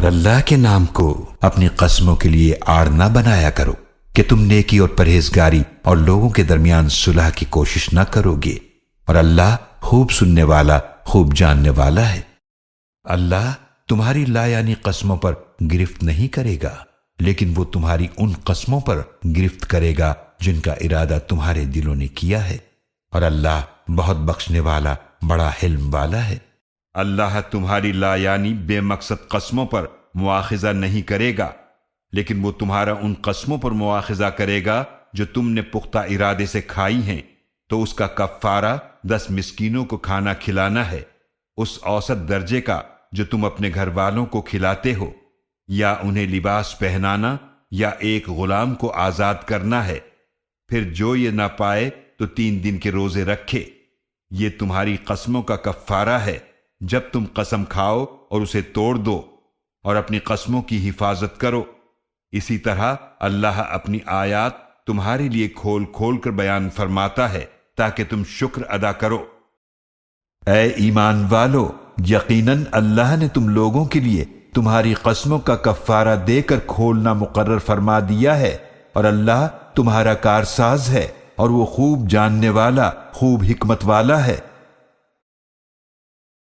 اور اللہ کے نام کو اپنی قسموں کے لیے آڑ نہ بنایا کرو کہ تم نیکی اور پرہیزگاری اور لوگوں کے درمیان صلح کی کوشش نہ کرو گے، اور اللہ خوب سننے والا خوب جاننے والا ہے۔ اللہ تمہاری لا یعنی قسموں پر گرفت نہیں کرے گا، لیکن وہ تمہاری ان قسموں پر گرفت کرے گا جن کا ارادہ تمہارے دلوں نے کیا ہے، اور اللہ بہت بخشنے والا بڑا حلم والا ہے۔ اللہ تمہاری لا یعنی بے مقصد قسموں پر مواخذہ نہیں کرے گا، لیکن وہ تمہارا ان قسموں پر مواخذہ کرے گا جو تم نے پختہ ارادے سے کھائی ہیں، تو اس کا کفارہ 10 مسکینوں کو کھانا کھلانا ہے، اس اوسط درجے کا جو تم اپنے گھر والوں کو کھلاتے ہو، یا انہیں لباس پہنانا، یا ایک غلام کو آزاد کرنا ہے۔ پھر جو یہ نہ پائے تو 3 دن کے روزے رکھے۔ یہ تمہاری قسموں کا کفارہ ہے جب تم قسم کھاؤ اور اسے توڑ دو، اور اپنی قسموں کی حفاظت کرو۔ اسی طرح اللہ اپنی آیات تمہارے لیے کھول کھول کر بیان فرماتا ہے تاکہ تم شکر ادا کرو۔ اے ایمان والو، یقیناً اللہ نے تم لوگوں کے لیے تمہاری قسموں کا کفارہ دے کر کھولنا مقرر فرما دیا ہے، اور اللہ تمہارا کارساز ہے، اور وہ خوب جاننے والا خوب حکمت والا ہے۔